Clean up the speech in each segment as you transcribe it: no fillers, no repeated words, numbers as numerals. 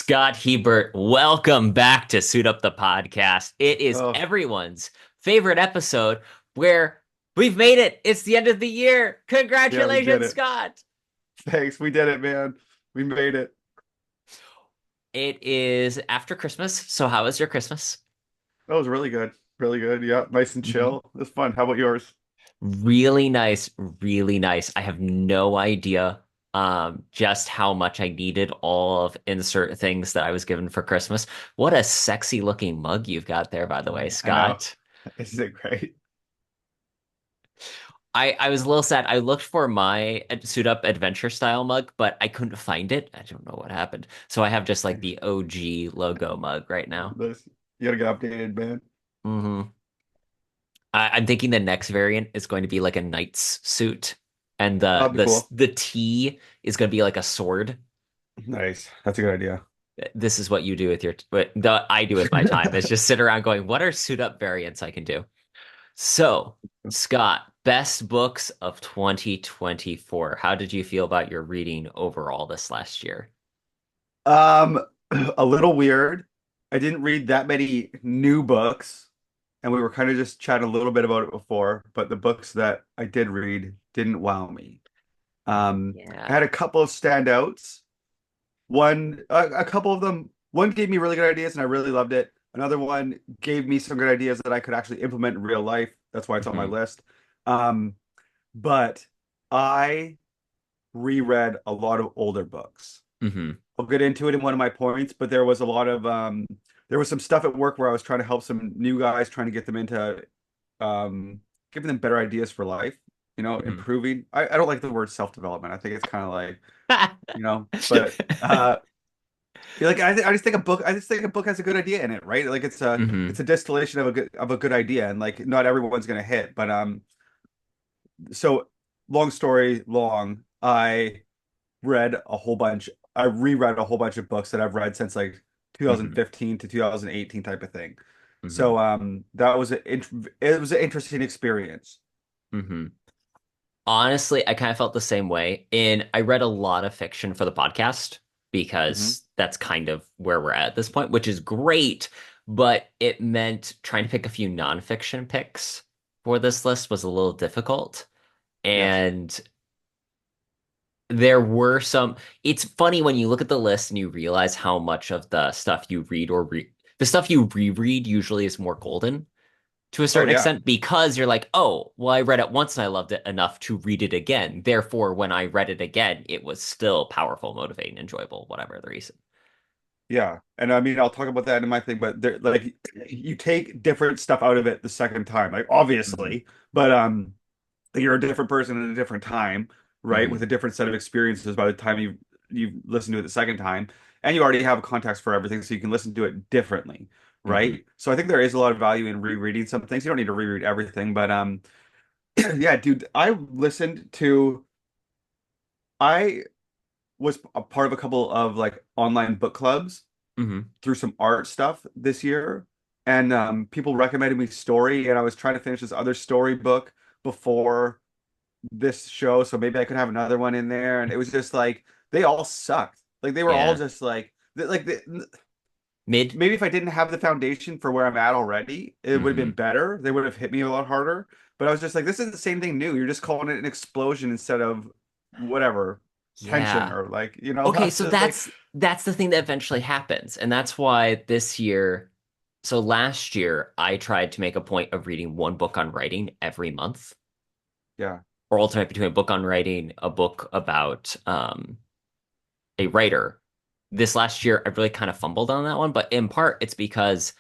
Scott Hebert, welcome back to Suit Up the Podcast. It is Oh, everyone's favorite episode where we've made it. It's the end of the year. yeah, we did Congratulations, it. Scott. Thanks. We did it, man. We made it. It is after Christmas. So, how was your Christmas? That was really good. Really good. Yeah, nice and Mhm. chill. It was fun. How about yours? Really nice, really nice. I have no idea just how much I needed all of insert things that I was given for Christmas. What a sexy looking mug you've got there, by the way, I know. Scott. Isn't it great? I was a little sad. I looked for my suit up adventure style mug, but I couldn't find it. I don't know what happened. So I have just like the OG logo mug right now. This, you gotta get updated, man. hmm I'm thinking the next variant is going to be like a knight's suit, and the That'd be the cool. the T is going to be like a sword. Nice. That's a good idea. This is what you do with what I do with my time is just sit around going, what are suit up variants I can do? So, Scott, best books of 2024. How did you feel about your reading overall this last year? Um, a little weird. I didn't read that many new books, and we were kind of just chatting a little bit about it before, but the books that I did read didn't wow me. I Yeah. had a couple of standouts. A couple of them, one gave me really good ideas and I really loved it. Another one gave me some good ideas that I could actually implement in real life. That's why it's on my hmm list. Um, but I reread a lot of older books. hmm I'll get into it in one of my points, but there was a lot of there was some stuff at work where I was trying to help some new guys, trying to get them into um, giving them better ideas for life, hmm improving. I don't like the word self-development. I think it's kind of like, but I just think a book has a good idea in it, right? Like hmm it's a distillation of a good idea, and like not everyone's gonna hit. But so long story long, read a whole bunch. I reread a whole bunch of books that I've read since like hmm 2015 to 2018 type of thing. hmm So that was it was an interesting experience. hmm Honestly, I kind of felt the same way. And I read a lot of fiction for the podcast Hmm. because that's kind of where we're at this point, which is great. But it meant trying to pick a few nonfiction picks for this list was a little difficult. Yes. And there were some. It's funny when you look at the list and you realize how much of the stuff you read the stuff you reread usually is more golden to a Oh certain yeah. extent because you're like, oh, well, I read it once and I loved it enough to read it again. Therefore, when I read it again, it was still powerful, motivating, enjoyable, whatever the reason. Yeah. And I mean, I'll talk about that in my thing, but there, like, you take different stuff out of it the second time, like hmm obviously, but you're a different person at a different time, right? With hmm a different set of experiences by the time you've listened to it the second time, and you already have a context for everything, so you can listen to it differently, hmm right? So I think there is a lot of value in rereading some things. You don't need to reread everything, but yeah, dude, I was a part of a couple of like online book clubs hmm through some art stuff this year, and people recommended me story, and I was trying to finish this other story book before this show, so maybe I could have another one in there. And it was just like they all sucked. Like they were all Yeah. just like Mid. maybe if I didn't have the foundation for where I'm at already, it would have been hmm better. They would have hit me a lot harder. But I was just like, this is the same thing new. You're just calling it an explosion instead of whatever tension Yeah. or like, I Okay, was so just like, that's the thing that eventually happens. And that's why this year, so last year, I tried to make a point of reading one book on writing every month, yeah, or alternate between a book on writing, a book about a writer. This last year, I really kind of fumbled on that one, but in part, it's because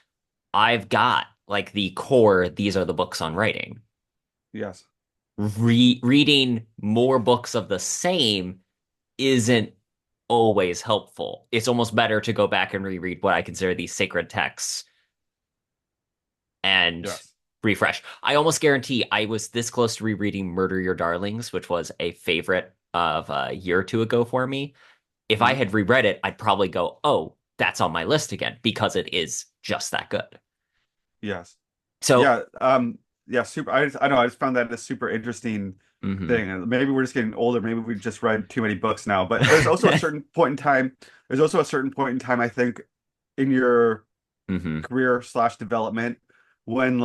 I've got like the core, these are the books on writing. yes, Reading more books of the same isn't always helpful. It's almost better to go back and reread what I consider these sacred texts and yes. refresh. I almost guarantee I was this close to rereading Murder Your Darlings, which was a favorite of a year or two ago for me. If I Hmm. had reread it, I'd probably go, oh, that's on my list again because it is just that good. Yes. So, Yeah, yeah, super. I know. I just found that a super interesting Hmm. thing. And maybe we're just getting older. Maybe we just read too many books now. But there's also a certain point in time. There's also a certain point in time, I think, in your Hmm. career slash development when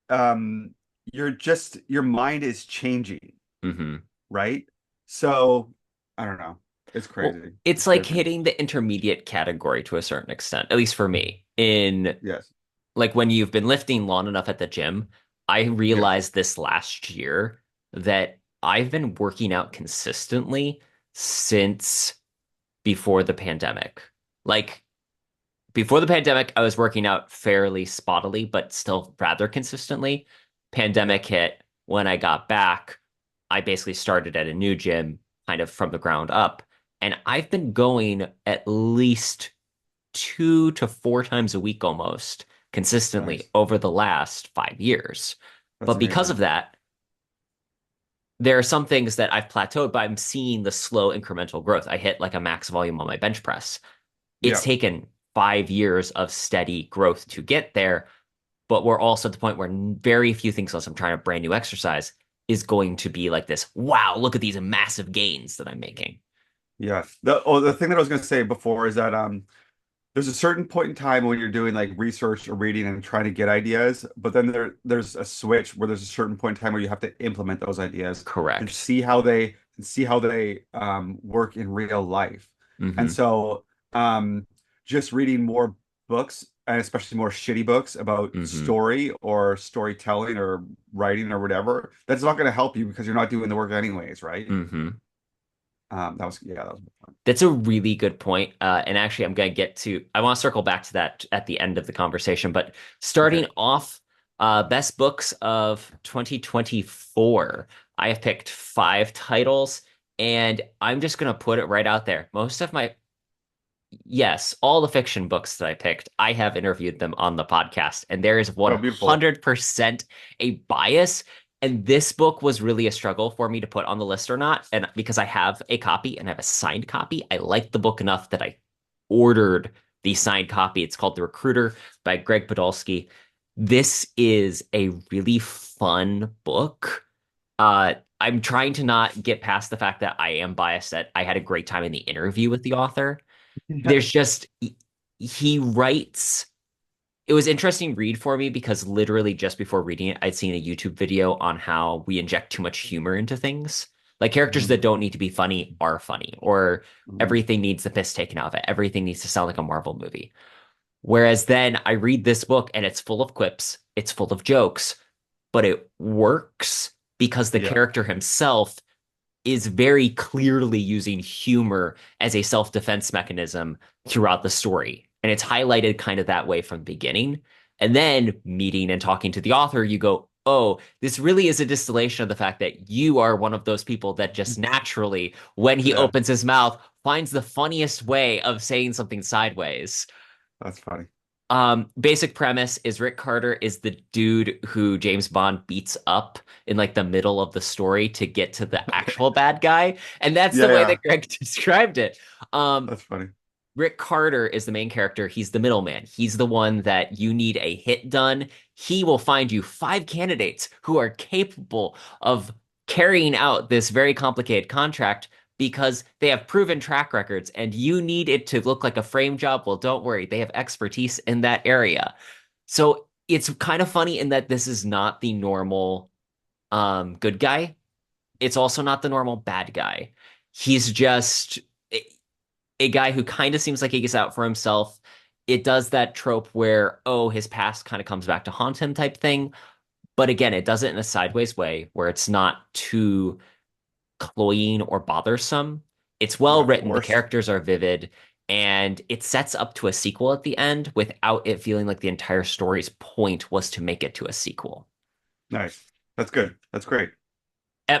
um your mind is changing, Hmm. right? So I don't know. It's Well, crazy. it's It's like crazy. hitting the intermediate category to a certain extent, at least for me. In Yes. like when you've been lifting long enough at the gym, I Yes. realized this last year that I've been working out consistently since before the pandemic. Like before the pandemic, I was working out fairly spottily, but still rather consistently. Yeah. Pandemic hit. When I got back, I basically started at a new gym, kind of from the ground up. And I've been going at least 2 to 4 times a week almost consistently Nice. over the last 5 years. That's But because of amazing. that, there are some things that I've plateaued, but I'm seeing the slow incremental growth. I hit like a max volume on my bench press. It's Yeah. taken 5 years of steady growth to get there, but we're also at the point where very few things, unless I'm trying a brand new exercise, is going to be like this. Wow, look at these massive gains that I'm making. Yeah. The thing that I was going to say before is that there's a certain point in time when you're doing like research or reading and trying to get ideas, but then there's a switch where there's a certain point in time where you have to implement those ideas and Correct. see how they work in real life. And Hmm. so just reading more books and especially more shitty books about Hmm. story or storytelling or writing or whatever, that's not going to help you because you're not doing the work anyways, right? Hmm. That was my point. That's a really good point. And actually, I'm going to get to, I want to circle back to that at the end of the conversation. But Okay. starting off, best books of 2024, I have picked 5 titles, and I'm just going to put it right out there. Yes, all the fiction books that I picked, I have interviewed them on the podcast, and there is Oh, beautiful. 100% a bias. And this book was really a struggle for me to put on the list or not. And because I have a copy and I have a signed copy, I liked the book enough that I ordered the signed copy. It's called The Recruiter by Greg Podolsky. This is a really fun book. I'm trying to not get past the fact that I am biased that I had a great time in the interview with the author. Yeah. There's just he writes. It was interesting read for me because literally just before reading it, I'd seen a YouTube video on how we inject too much humor into things. Like characters Mhm. that don't need to be funny are funny, or Mhm. everything needs the piss taken out of it. Everything needs to sound like a Marvel movie. Whereas then I read this book and it's full of quips, it's full of jokes, but it works because the Yeah. character himself is very clearly using humor as a self-defense mechanism throughout the story. And it's highlighted kind of that way from the beginning. And then meeting and talking to the author, you go, oh, this really is a distillation of the fact that you are one of those people that just naturally, when he Yeah. opens his mouth, finds the funniest way of saying something sideways. That's funny. Basic premise is Rick Carter is the dude who James Bond beats up in like the middle of the story to get to the actual bad guy. And that's the Yeah, way yeah. that Greg described it. Um, That's funny. Rick Carter is the main character. He's the middleman. He's the one that you need a hit done. He will find you 5 candidates who are capable of carrying out this very complicated contract because they have proven track records and you need it to look like a frame job. Well, don't worry, they have expertise in that area. So it's kind of funny in that this is not the normal good guy. It's also not the normal bad guy. He's just a guy who kind of seems like he gets out for himself. It does that trope where, oh, his past kind of comes back to haunt him type thing. But again, it does it in a sideways way where it's not too cloying or bothersome. It's well Yeah. written, the Worse. characters are vivid, and it sets up to a sequel at the end without it feeling like the entire story's point was to make it to a sequel. Nice. That's good. That's great.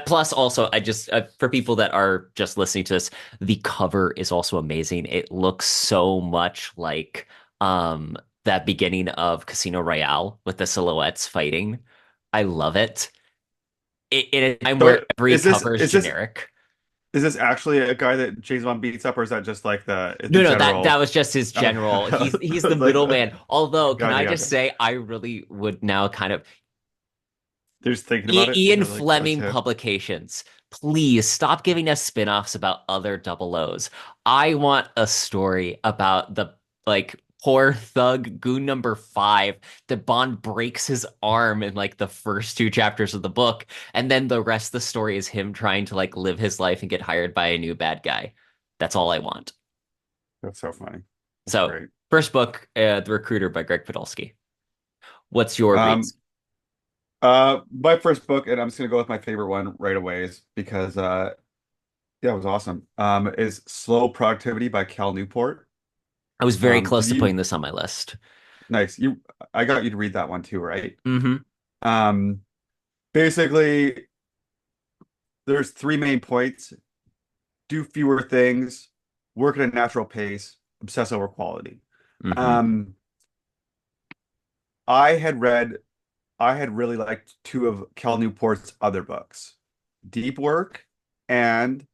Plus, also, I just for people that are just listening to this, the cover is also amazing. It looks so much like that beginning of Casino Royale with the silhouettes fighting. I love it. In a time where So every is this cover is is this generic. is this actually a guy that James Bond beats up, or is that just like the No, no, that general? was just his Okay. general. He's I the was like, middleman. Although, can gotcha, I just gotcha. say, I really would now kind of They're just thinking about it. Ian They're like, that's Fleming him. Publications, please stop giving us spin-offs about other double O's. I want a story about the like poor thug goon number five that Bond breaks his arm in like the first two chapters of the book, and then the rest of the story is him trying to like live his life and get hired by a new bad guy. That's all I want. That's so funny. That's So, great. first book, The Recruiter by Greg Podolsky. What's your Um, reads? my first book, and I'm just gonna go with my favorite one right away, is because yeah, it was awesome. Is Slow Productivity by Cal Newport. I was very Did close to you putting this on my list. nice. I got you to read that one too, right? Hmm. Um, basically, there's three main points. Do fewer things, work at a natural pace, obsess over quality. Hmm. Um, I had read, I had really liked two of Cal Newport's other books, Deep Work and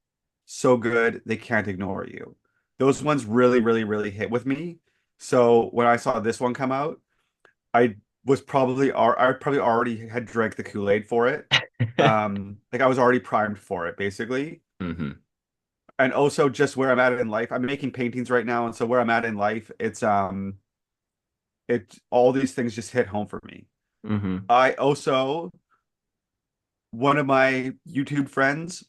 So Good They Can't Ignore You. Those ones really, really, really hit with me. So when I saw this one come out, I I probably already had drank the Kool-Aid for it. Like I was already primed for it, basically. Hmm. And also just where I'm at in life. I'm making paintings right now, and so where I'm at in life, it all these things just hit home for me. Hmm. I also one of my YouTube friends,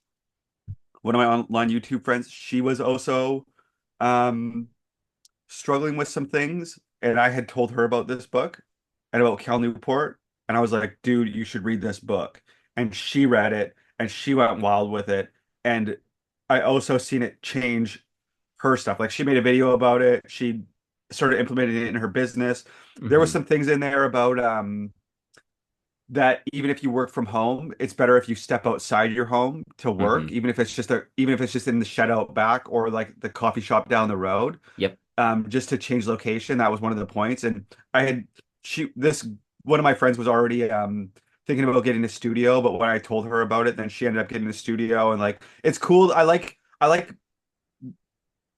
one of my online YouTube friends, she was also um struggling with some things, and I had told her about this book and about Cal Newport, and I was like, dude, you should read this book. And she read it and she went wild with it. And I also seen it change her stuff. Like she made a video about it. She started implementing it in her business. There was Hmm. some things in there about that even if you work from home, it's better if you step outside your home to work, Hmm. even if it's just in the shed out back or like the coffee shop down the road, Yep. just to change location. That was one of the points. And I had she this one of my friends was already thinking about getting a studio, but when I told her about it, then she ended up getting a studio and like it's cool. I like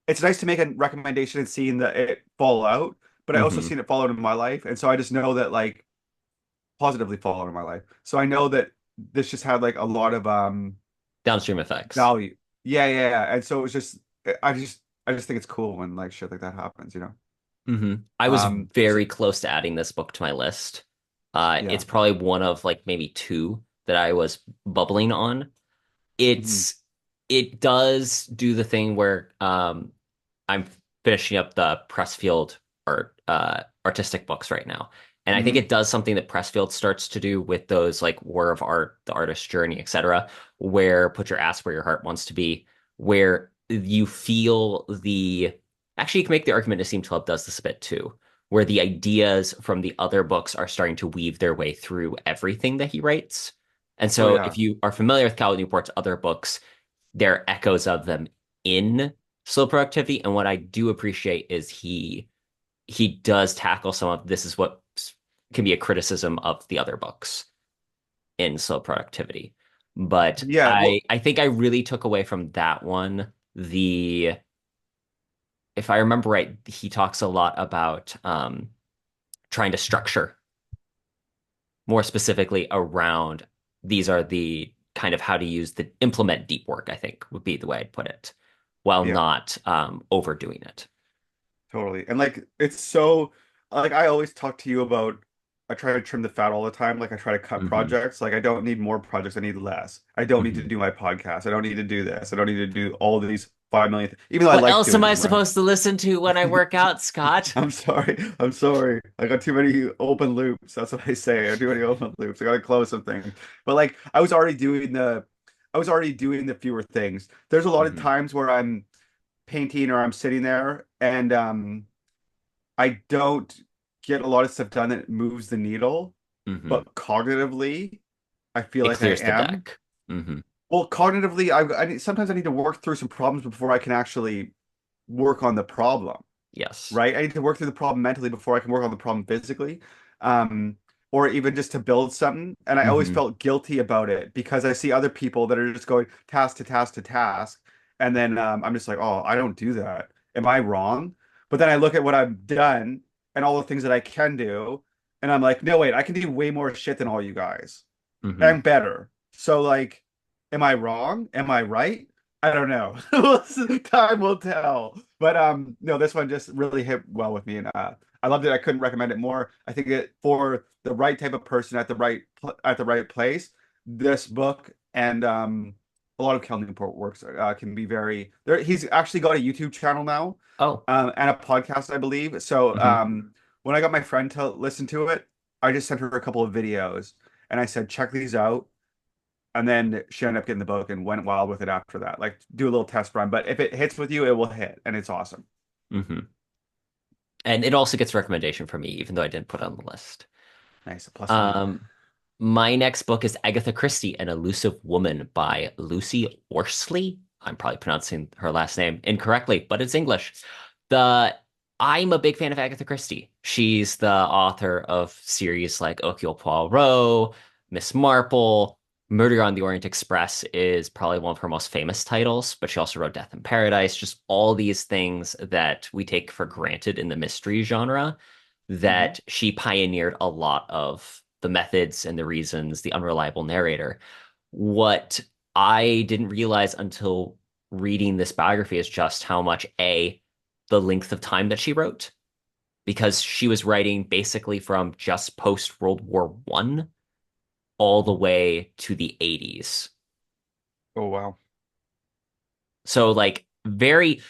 it's nice to make a recommendation and seeing that it fall out, but I also Hmm. seen it fall out in my life. And so I just know that like positively fall out in my life. So I know that this just had like a lot of Downstream effects. value. Yeah, yeah, yeah. And so it was just I just think it's cool when like shit like that happens, you know? I was So very close to adding this book to my list. It's yeah. probably one of like maybe two that I was bubbling on. Mhm. It's it does do the thing where I'm finishing up the Pressfield artistic books right now. And I think Hmm. it does something that Pressfield starts to do with those like War of Art, the artist's journey, etc., where put your ass where your heart wants to be, where you feel the actually you can make the argument Nassim Taleb does this a bit too, where the ideas from the other books are starting to weave their way through everything that he writes. And Oh so yeah. if you are familiar with Cal Newport's other books, there are echoes of them in Slow Productivity. And what I do appreciate is he does tackle some of this is what can be a criticism of the other books in Slow Productivity. But Yeah, I think I really took away from that one the if I remember right, he talks a lot about trying to structure more specifically around these are the kind of how to use the implement deep work, I think would be the way I'd put it, while yeah, not overdoing it. totally. And like it's so like I always talk to you about I try to trim the fat all the time. Like I try to cut Hmm. projects. Like I don't need more projects. I need less. I don't need to Hmm. do my podcast. I don't need to do this. I don't need to do all these 5 million even though I What like else am doing I them, right? supposed to listen to when I work out, Scott? I'm sorry. I'm sorry. I got too many open loops. That's what I say. I got too many open loops. I gotta close some things. But like I was already doing the fewer things. There's a lot of Hmm. times where I'm painting or I'm sitting there and I don't get a lot of stuff done that moves the needle, Hmm. but cognitively I feel It like I clears the am. deck. Hmm. Well, cognitively sometimes I need to work through some problems before I can actually work on the problem, Yes. right? I need to work through the problem mentally before I can work on the problem physically. Um, or even just to build something. And I always Hmm. felt guilty about it because I see other people that are just going task to task to task. And then I'm just like, oh, I don't do that. Am I wrong? But then I look at what I've done and all the things that I can do. And I'm like, no, wait, I can do way more shit than all you guys. Hmm. and better. So like, am I wrong? Am I right? I don't know. Time will tell. But no, this one just really hit well with me, and I loved it. I couldn't recommend it more. I think it for the right type of person at the right place. This book and a lot of Cal Newport works can be very there. He's actually got a YouTube channel now, Oh. and a podcast, I believe. So Hmm. when I got my friend to listen to it, I just sent her a couple of videos and I said, check these out. And then she ended up getting the book and went wild with it after that. Like, do a little test run. But if it hits with you, it will hit. And it's awesome. Hmm. And it also gets a recommendation from me, even though I didn't put it on the list. Nice. A plus one. Um, my next book is Agatha Christie, An Elusive Woman by Lucy Orsley. I'm probably pronouncing her last name incorrectly, but it's English. The I'm a big fan of Agatha Christie. She's the author of series like Hercule Poirot, Miss Marple. Murder on the Orient Express is probably one of her most famous titles, but she also wrote Death in Paradise, just all these things that we take for granted in the mystery genre Hmm. that she pioneered a lot of the methods and the reasons, the unreliable narrator. What I didn't realize until reading this biography is just how much the length of time that she wrote, because she was writing basically from just post World War One all the way to the 80s. Oh, wow. So like very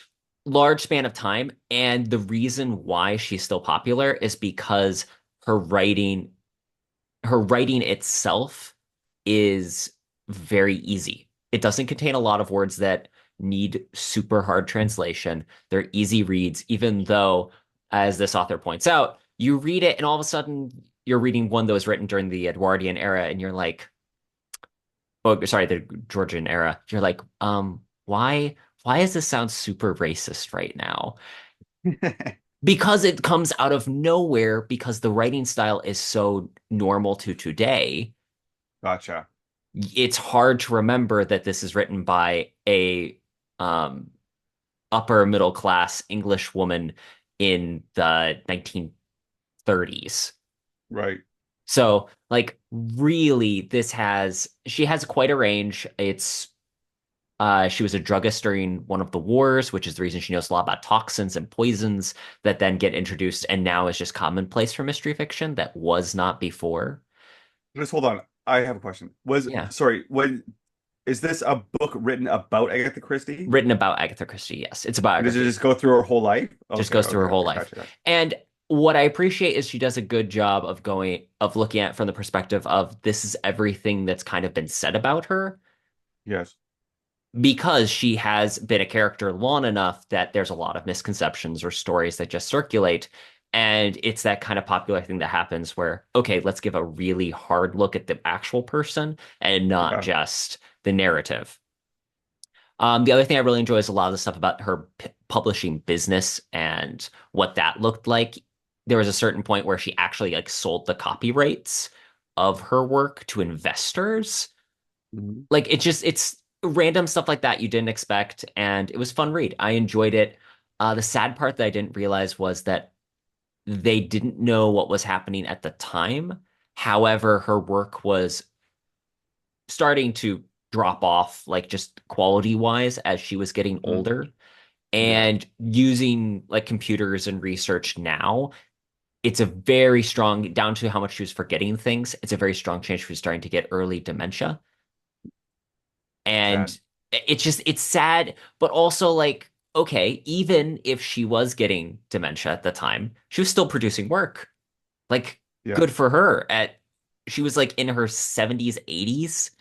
large span of time. And the reason why she's still popular is because her writing her writing itself is very easy. It doesn't contain a lot of words that need super hard translation. They're easy reads, even though, as this author points out, you read it and all of a sudden you're reading one that was written during the Edwardian era and you're like, oh, sorry, the Georgian era. You're like, why does this sound super racist right now? Because it comes out of nowhere because the writing style is so normal to today. Gotcha. It's hard to remember that this is written by a um, upper middle class English woman in the 1930s. Right. So, like, really, she has quite a range. She was a druggist during one of the wars, which is the reason she knows a lot about toxins and poisons that then get introduced and now is just commonplace for mystery fiction that was not before. Just hold on. I have a question. Yeah. Sorry, when is this a book written about Agatha Christie? Written about Agatha Christie, yes. It's a And does it biography. just go through her whole life? Just Okay, goes through okay, her whole okay. life. Gotcha, gotcha. And what I appreciate is she does a good job of looking at it from the perspective of this is everything that's kind of been said about her Yes. because she has been a character long enough that there's a lot of misconceptions or stories that just circulate. And it's that kind of popular thing that happens where, okay, let's give a really hard look at the actual person and not Yeah. just the narrative. The other thing I really enjoy is a lot of the stuff about her publishing business and what that looked like. There was a certain point where she actually like sold the copyrights of her work to investors. Mhm. Like it's random stuff like that you didn't expect, and it was a fun read. I enjoyed it. The sad part that I didn't realize was that they didn't know what was happening at the time. However, her work was starting to drop off, like just quality wise, as she was getting Mhm. older. Yeah. And using like computers and research now, it's a very strong, down to how much she was forgetting things. It's a very strong chance she was starting to get early dementia. Sad. And it's sad, but also like, okay, even if she was getting dementia at the time, she was still producing work. Like, Yeah. good for her. She was like in her 70s, 80s,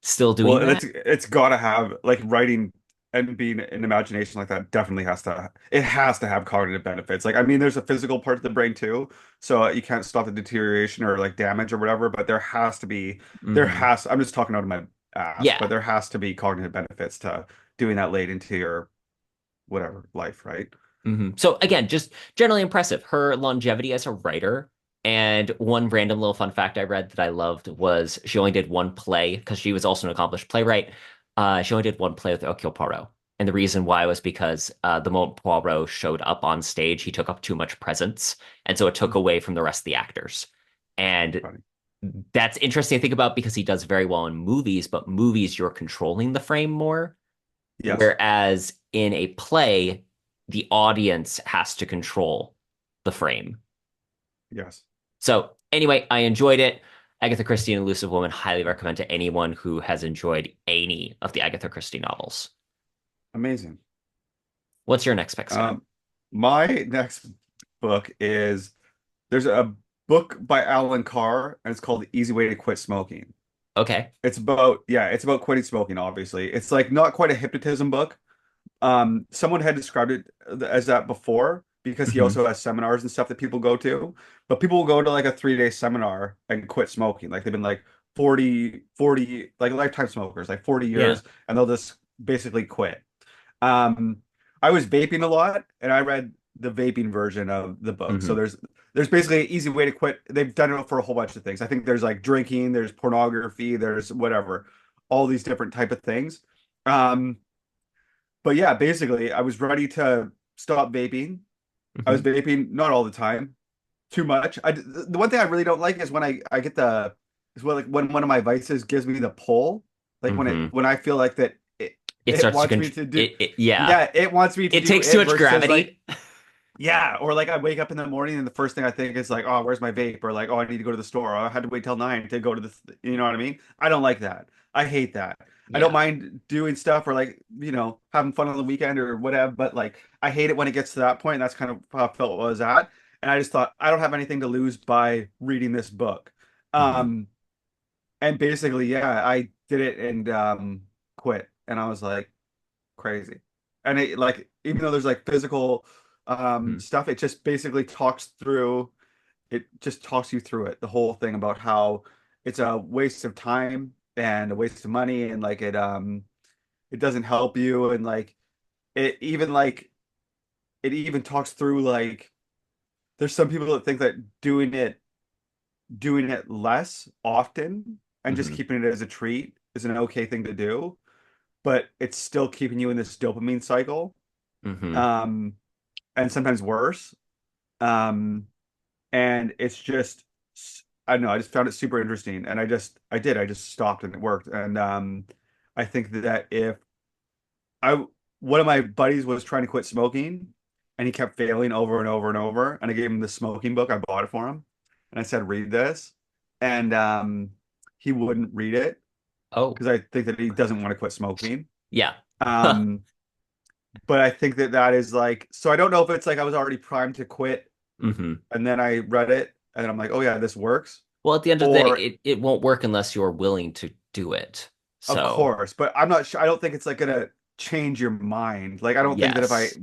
still Well, doing and that. it's gotta have like writing and being an imagination like that definitely has to have cognitive benefits. Like I mean, there's a physical part of the brain too, so you can't stop the deterioration or like damage or whatever, but Hmm. I'm just talking out of my ass, but Yeah. there has to be cognitive benefits to doing that late into your whatever life, right? So again, just generally impressive. Her longevity as a writer. And one random little fun fact I read that I loved was she only did one play because she was also an accomplished playwright. She only did one play with Hercule Poirot. And the reason why was because the moment Poirot showed up on stage, he took up too much presence. And so it took Mhm. away from the rest of the actors. And Funny. that's interesting to think about because he does very well in movies, but movies you're controlling the frame more, Yes. whereas in a play, the audience has to control the frame. Yes. So anyway, I enjoyed it. Agatha Christie and Elusive Woman, highly recommend to anyone who has enjoyed any of the Agatha Christie novels. Amazing. What's your next pick, Scott? Um, my next book is there's a book by Alan Carr, and it's called The Easy Way to Quit Smoking. Okay. It's about quitting smoking, obviously. It's like not quite a hypnotism book. Someone had described it as that before because he Hmm. also has seminars and stuff that people go to. But people will go to like a 3-day seminar and quit smoking. Like they've been like 40, like lifetime smokers, like 40 Yeah. years, and they'll just basically quit. Um, I was vaping a lot, and I read the vaping version of the book. So Hmm. there's basically an easy way to quit. They've done it for a whole bunch of things. I think there's like drinking, there's pornography, there's whatever, all these different type of things. Um, but yeah, basically, I was ready to stop vaping. I was Hmm. vaping not all the time, too much. The one thing I really don't like is when I get the is when like when one of my vices gives me the pull, like Hmm. when I feel like that It it starts to wants me control to do, it, yeah. yeah, it wants me to It do takes too it much versus like, gravity. yeah, or like I wake up in the morning and the first thing I think is like, oh, where's my vape? Or like, oh, I need to go to the store. Or I had to wait till 9 to go to the, you know what I mean? I don't like that. I hate that. I don't Yeah. mind doing stuff or like, having fun on the weekend or whatever, but like I hate it when it gets to that point. And that's kind of how I felt it was at. And I just thought I don't have anything to lose by reading this book. Hmm. Um, and basically, yeah, I did it and quit. And I was like, crazy. And it like even though there's like physical Hmm. stuff, it just talks you through it, the whole thing about how it's a waste of time and a waste of money and like it doesn't help you and it even like it even talks through like there's some people that think that doing it less often and just Hmm. keeping it as a treat is an okay thing to do, but it's still keeping you in this dopamine cycle. Hmm. Um, and sometimes worse. Um, and it's just, I don't know, I just found it super interesting. And I just stopped and it worked. And I think that if I, one of my buddies was trying to quit smoking and he kept failing over and over and over. And I gave him the smoking book. I bought it for him. And I said, read this. And he wouldn't read it Oh, because I think that he doesn't want to quit smoking. yeah. Um, but I think that that is like, so I don't know if it's like I was already primed to quit Hmm. and then I read it and I'm like, oh yeah, this works. Well, at the end of the day, Or it won't work unless you're willing to do it. of So, course, but I'm not sure. I don't think it's like gonna change your mind. Like I don't think that if I yes,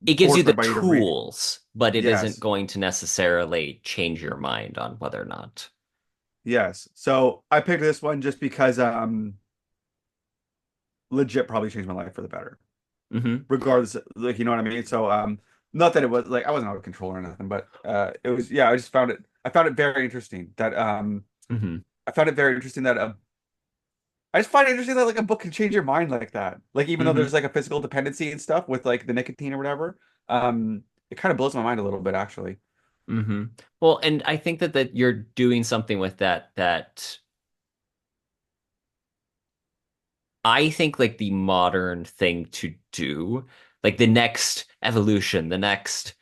it gives you force my the buddy to read, tools, but it isn't yes, going to necessarily change your mind on whether or not. yes. So I picked this one just because legit probably changed my life for the better. Hmm. Regardless, like you know what I mean? So not that it was like I wasn't out of control or nothing, but it was yeah, I found it very interesting that Hmm. I found it very interesting that I just find it interesting that like a book can change your mind like that. Like even though there's Hmm. like a physical dependency and stuff with like the nicotine or whatever, it kind of blows my mind a little bit actually. Hmm. Well, and I think that you're doing something with that I think like the modern thing to do, like the next evolution, the next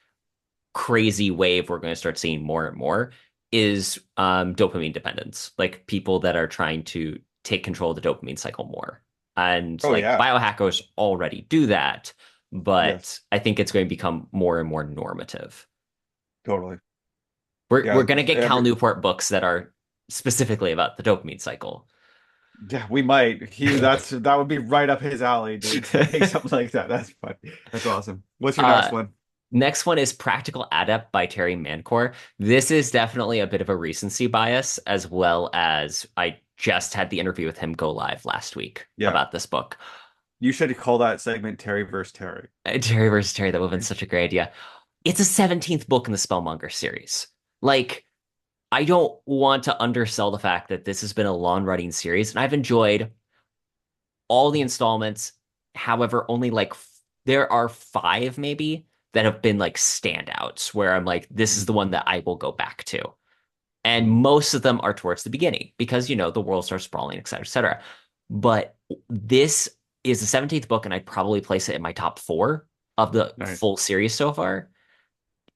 crazy wave we're going to start seeing more and more is dopamine dependence, like people that are trying to take control of the dopamine cycle more. And Oh like yeah. biohackers already do that, Yes, but I think it's going to become more and more normative. totally. We're Yeah, going to get Cal Newport books that are specifically about the dopamine cycle. yeah, we might. That would be right up his alley, dude, to make something like that. That's funny. That's awesome. What's your next uh, one? Next one is Practical Adept by Terry Mancour. This is definitely a bit of a recency bias, as well as I just had the interview with him go live last week Yeah. about this book. You should call that segment Terry versus Terry. Terry versus Terry, that would have been such a great idea. It's a 17th book in the Spellmonger series. Like, I don't want to undersell the fact that this has been a long running series, and I've enjoyed all the installments. However, only like there are five maybe that have been like standouts where I'm like, this is the one that I will go back to. And Mhm. most of them are towards the beginning because, the world starts sprawling, et cetera, et cetera. But this is the 17th book, and I'd probably place it in my top four of the Nice. full series so far.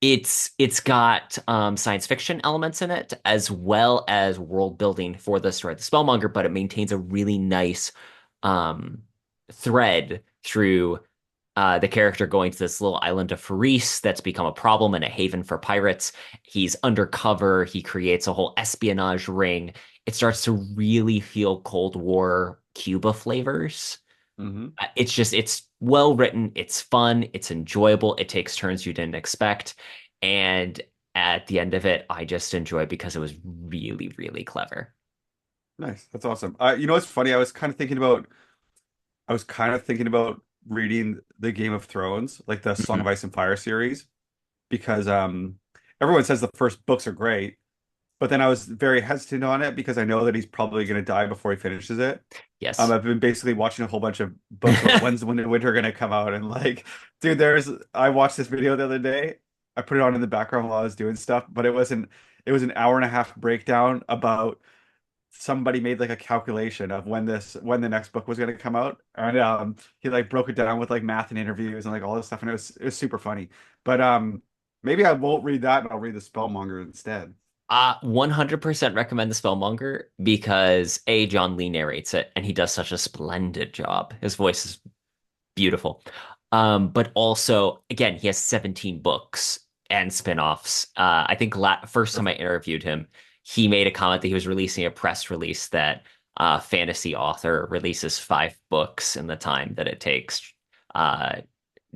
It's got science fiction elements in it as well as world building for the story of the Spellmonger, but it maintains a really nice um, thread through the character going to this little island of Faris that's become a problem and a haven for pirates. He's undercover. He creates a whole espionage ring. It starts to really feel Cold War Cuba flavors. Hmm. It's well written, it's fun, it's enjoyable, it takes turns you didn't expect. And at the end of it, I just enjoyed because it was really, really clever. Nice. That's awesome. You know what's funny? I was kind of thinking about reading the Game of Thrones, like the Song of Mhm. Ice and Fire series, because everyone says the first books are great, but then I was very hesitant on it because I know that he's probably going to die before he finishes it. Yes. I've been basically watching a whole bunch of books about when's when the winter going to come out, and like, dude, I watched this video the other day. I put it on in the background while I was doing stuff, but it was an hour and a half breakdown about somebody made like a calculation of when the next book was going to come out, and he like broke it down with like math and interviews and like all this stuff, and it was super funny. But maybe I won't read that and I'll read the Spellmonger instead. 100% recommend the Spellmonger because A, John Lee narrates it and he does such a splendid job. His voice is beautiful. But also, again, he has 17 books and spin-offs. I think first time I Perfect. interviewed him, he made a comment that he was releasing a press release that fantasy author releases 5 books in the time that it takes uh,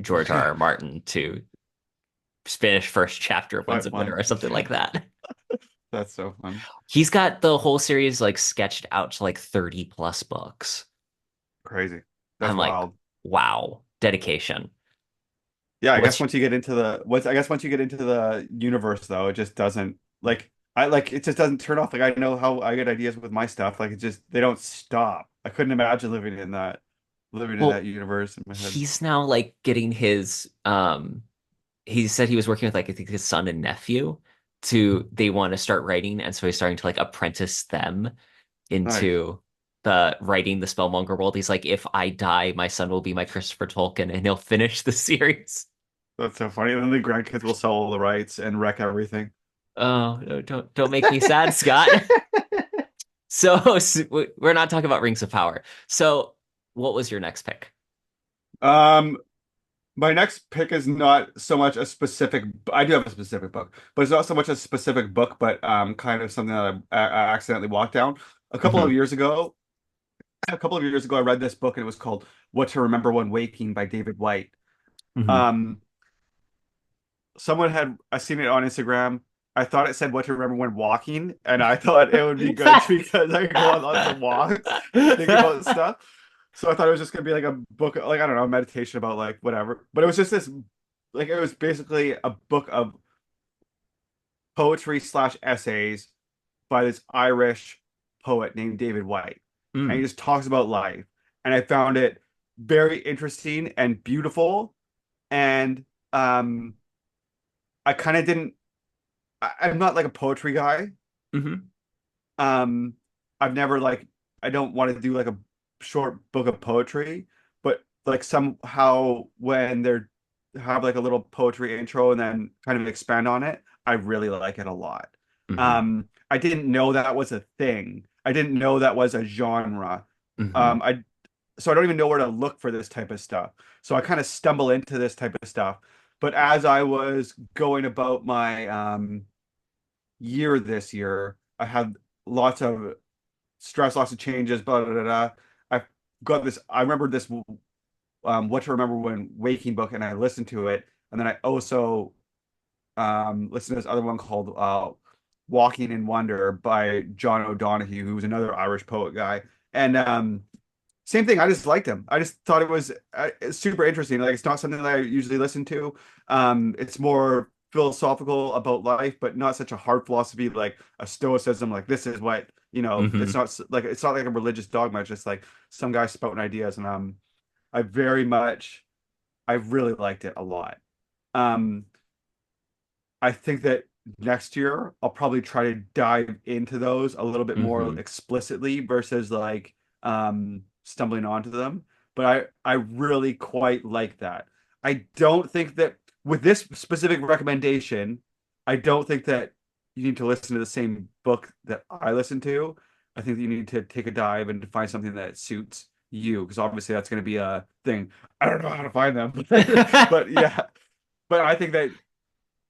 George R. Yeah, R. Martin to finish first chapter of Winds quite of Winter fun. or something like that. That's so fun. He's got the whole series like sketched out to like 30 plus books. Crazy. That's I'm like, wild. wow, dedication. Yeah, What's I guess once you get into the universe though, it just doesn't like I like it just doesn't turn off. Like I know how I get ideas with my stuff. Like it just they don't stop. I couldn't imagine living in well, that universe in my head. he's now like getting his he said he was working with like I think his son and nephew to they want to start writing, and so he's starting to like apprentice them Nice. into the writing the Spellmonger world. He's like, if I die, my son will be my Christopher Tolkien and he'll finish the series. That's so funny. And then the grandkids will sell all the rights and wreck everything. Oh, no, don't make me sad, Scott. So we're not talking about Rings of Power. So what was your next pick? Um, my next pick is not so much a specific. I do have a specific book, but it's not so much a specific book, but kind of something that I accidentally walked down a couple of Hmm. years ago. A couple of years ago, I read this book and it was called "What to Remember When Waking" by David White. Hmm. Um, someone had I seen it on Instagram. I thought it said "What to Remember When Walking," and I thought it would be good because I go on lots of walks thinking about stuff. So I thought it was just gonna be like a book, like I don't know, meditation about like whatever. But it was just this, like it was basically a book of poetry slash essays by this Irish poet named David White, and he Mm. just talks about life. And I found it very interesting and beautiful. And um, I kind of didn't. I'm not like a poetry guy. Hmm. Um, I've never like I don't want to do like a short book of poetry, but like somehow when they're have like a little poetry intro and then kind of expand on it, I really like it a lot. Hmm. I didn't know that was a thing. I didn't know that was a genre. Hmm. I so I don't even know where to look for this type of stuff. So I kind of stumble into this type of stuff. But as I was going about my year this year, I had lots of stress, lots of changes, blah, blah, blah, blah. I got this, I remember this What to Remember When Waking book, and I listened to it. And then I also listened to this other one called Walking in Wonder by John O'Donohue, who was another Irish poet guy. And same thing, I just liked him. I just thought it was super interesting. Like, it's not something that I usually listen to. It's more philosophical about life, but not such a hard philosophy like a stoicism. Like, this is what, it's Hmm. not it's not like a religious dogma. It's just like some guy spouting ideas. And I very much, I really liked it a lot. Um, I think that next year I'll probably try to dive into those a little bit more Hmm. explicitly versus like stumbling onto them. But I really quite like that. I don't think that with this specific recommendation, I don't think that you need to listen to the same book that I listen to. I think that you need to take a dive and to find something that suits you, because obviously that's going to be a thing. I don't know how to find them, but yeah. But I think that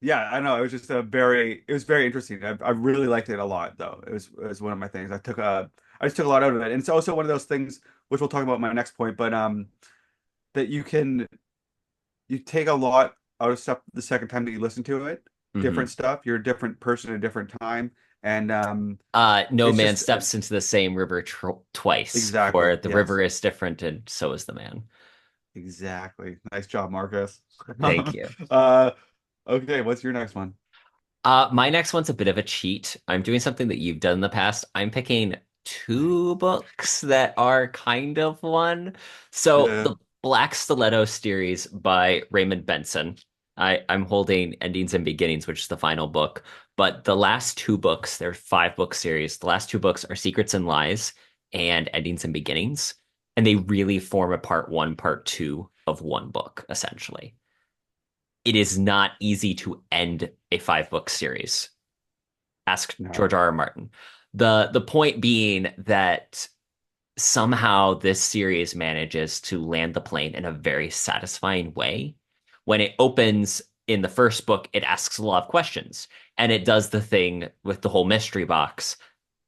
yeah, I know. It was just it was very interesting. I really liked it a lot, though. It was one of my things. I just took a lot out of it. And it's also one of those things, which we'll talk about in my next point, but that you take a lot out of stuff the second time that you listen to it, different Hmm. stuff. You're a different person at a different time. And No it's man just steps into the same river twice, for exactly, the river yes. is different and so is the man. Exactly. Nice job, Marcus. Thank you. Uh okay, what's your next one? My next one's a bit of a cheat. I'm doing something that you've done in the past. I'm picking two books that are kind of one. So Uh, the Black Stiletto series by Raymond Benson. I'm holding Endings and Beginnings, which is the final book. But the last two books, they're 5 book series. The last two books are Secrets and Lies and Endings and Beginnings. And they really form a part one, part two of one book, essentially. It is not easy to end a 5 book series. Ask no. George R. R. Martin. The point being that somehow this series manages to land the plane in a very satisfying way. When it opens in the first book, it asks a lot of questions, and it does the thing with the whole mystery box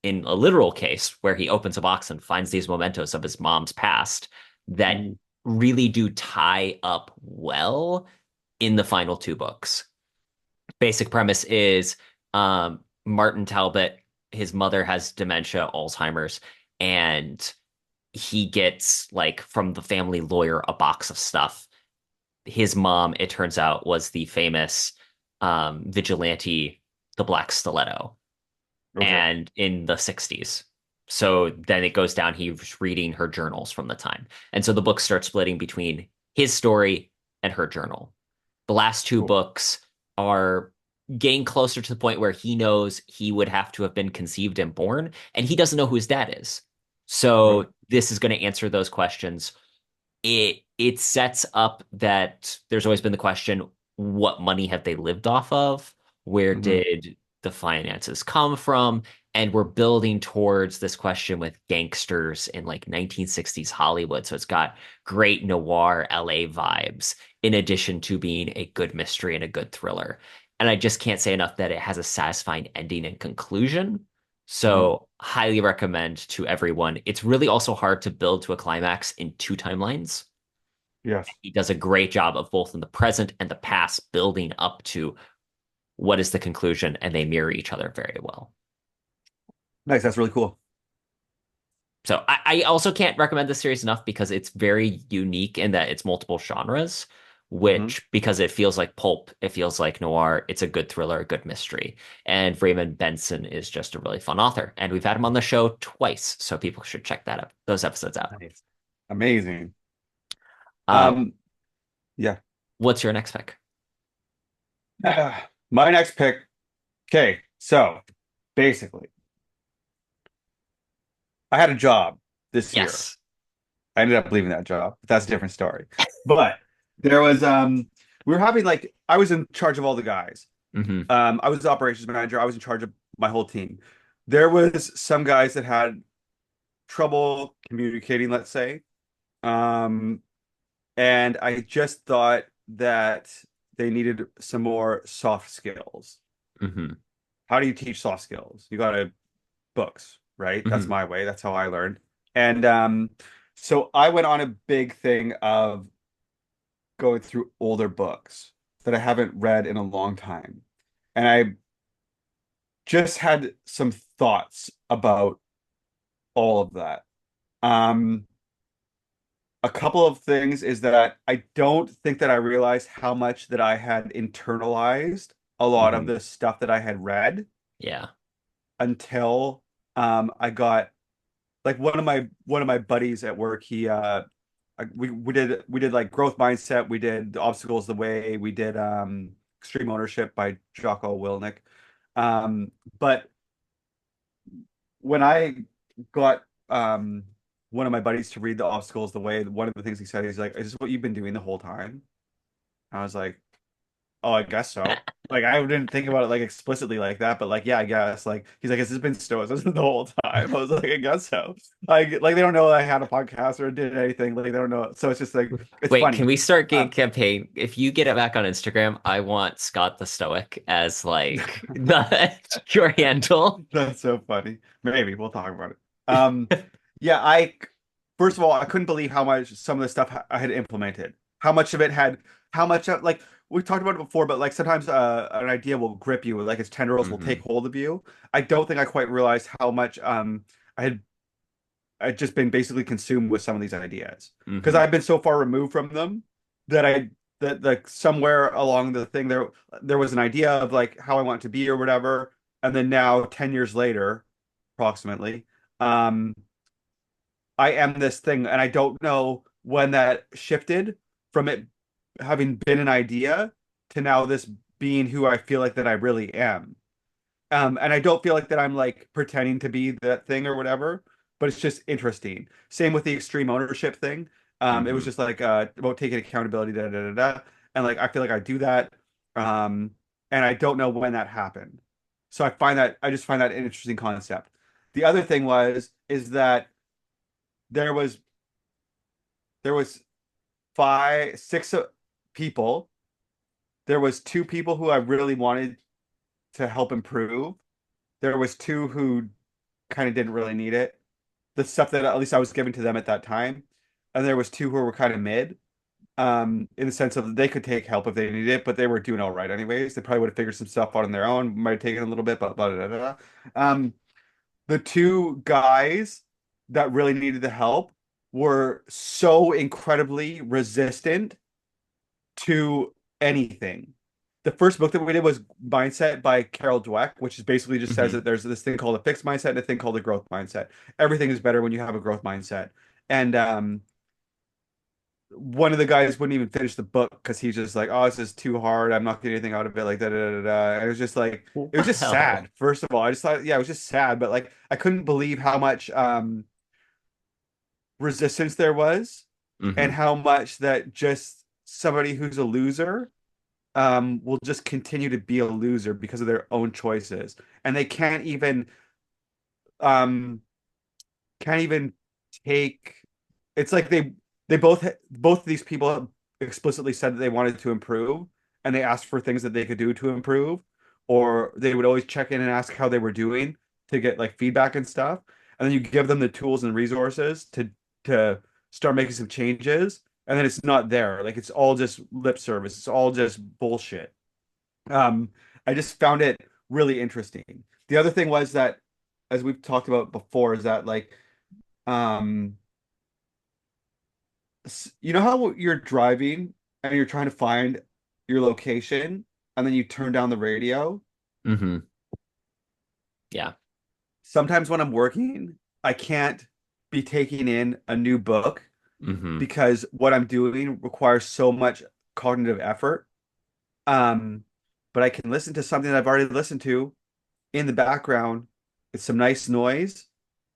in a literal case where he opens a box and finds these mementos of his mom's past that Mhm. really do tie up well in the final 2 books. Basic premise is Martin Talbot, his mother has dementia, Alzheimer's, and he gets like from the family lawyer a box of stuff. His mom, it turns out, was the famous vigilante, the Black Stiletto, Okay. and in the 60s. So then it goes down, he's reading her journals from the time. And so the book starts splitting between his story and her journal. The last two Cool. books are getting closer to the point where he knows he would have to have been conceived and born, and he doesn't know who his dad is. Right. So this is going to answer those questions. It sets up that there's always been the question, what money have they lived off of? Where Hmm. did the finances come from? And we're building towards this question with gangsters in like 1960s Hollywood. So it's got great noir LA vibes, in addition to being a good mystery and a good thriller. And I just can't say enough that it has a satisfying ending and conclusion. Hmm. So, highly recommend to everyone. It's really also hard to build to a climax in 2 timelines. Yes. He does a great job of both in the present and the past building up to what is the conclusion, and they mirror each other very well. Nice. That's really cool. So I also can't recommend this series enough because it's very unique in that it's multiple genres, Hmm. which because it feels like pulp, it feels like noir, it's a good thriller, a good mystery. And Raymond Benson is just a really fun author. And we've had him on the show twice, so people should check that out, those episodes out. Nice. Amazing. Uh, Um, yeah. what's your next pick? My next pick. Okay. So basically, I had a job this year. Yes. I ended up leaving that job. But that's a different story. But there was we were having like I was in charge of all the guys. Hmm. I was the operations manager. I was in charge of my whole team. There was some guys that had trouble communicating, let's say. Um, and I just thought that they needed some more soft skills. Hmm. How do you teach soft skills? You got to books, right? That's Hmm. my way. That's how I learned. And so I went on a big thing of going through older books that I haven't read in a long time. And I just had some thoughts about all of that. Um, a couple of things is that I don't think that I realized how much that I had internalized a lot of Hmm. the stuff that I had read Yeah. until I got like one of my buddies at work. We did like growth mindset. We did the obstacles the way. We did Extreme Ownership by Jocko Willink. Um, but when I got one of my buddies to read The Obstacles the Way, one of the things he said, he's like, "Is this what you've been doing the whole time?" I was like, "Oh, I guess so." Like I didn't think about it like explicitly like that, but like yeah, I guess. Like he's like, "Has this been Stoicism the whole time?" I was like, "I guess so." Like they don't know I had a podcast or did anything. Like they don't know. So it's just like it's Wait, can funny. we start getting Um, campaign? If you get it back on Instagram, I want Scott the Stoic as like the your handle. that's so funny. Maybe we'll talk about it. Um, yeah, I first of all, I couldn't believe how much some of the stuff I had implemented. How much of it had, how much of, like we've talked about it before, but like sometimes an idea will grip you, like its tendrils will take Hmm. hold of you. I don't think I quite realized how much I had I'd just been basically consumed with some of these ideas because Hmm. I've been so far removed from them that that like somewhere along the thing there was an idea of like how I want to be or whatever, and then now 10 years later, approximately, um, I am this thing, and I don't know when that shifted from it having been an idea to now this being who I feel like that I really am. And I don't feel like that I'm like pretending to be that thing or whatever, but it's just interesting. Same with the extreme ownership thing. It was Hmm. just like about taking accountability, da da da da. And like I feel like I do that. Um, and I don't know when that happened. So I just find that an interesting concept. The other thing is that there was there was five, six people. There was two people who I really wanted to help improve. There was two who kind of didn't really need it. The stuff that at least I was giving to them at that time. And there was two who were kind of mid, in the sense of they could take help if they needed it, but they were doing all right anyways. They probably would have figured some stuff out on their own, might have taken a little bit, but blah, blah, blah, blah. Um, the two guys that really needed the help were so incredibly resistant to anything. The first book that we did was Mindset by Carol Dweck, which is basically just says Hmm. that there's this thing called a fixed mindset and a thing called a growth mindset. Everything is better when you have a growth mindset. And one of the guys wouldn't even finish the book because he's just like, oh, this is too hard. I'm not getting anything out of it. Like da da da da. And it was just like, it was just Wow. sad. First of all, I just thought, yeah, it was just sad. But like, I couldn't believe how much resistance there was, and Hmm. how much that just somebody who's a loser will just continue to be a loser because of their own choices, and they um can't even take. It's like they both of these people explicitly said that they wanted to improve, and they asked for things that they could do to improve, or they would always check in and ask how they were doing to get like feedback and stuff, and then you give them the tools and resources to start making some changes, and then it's not there. Like it's all just lip service. It's all just bullshit. Um, I just found it really interesting. The other thing was that, as we've talked about before, is that like, um, you know how you're driving and you're trying to find your location, and then you turn down the radio. Hmm. Yeah. Sometimes when I'm working, I can't be taking in a new book Hmm. because what I'm doing requires so much cognitive effort. Um, but I can listen to something that I've already listened to in the background. It's some nice noise.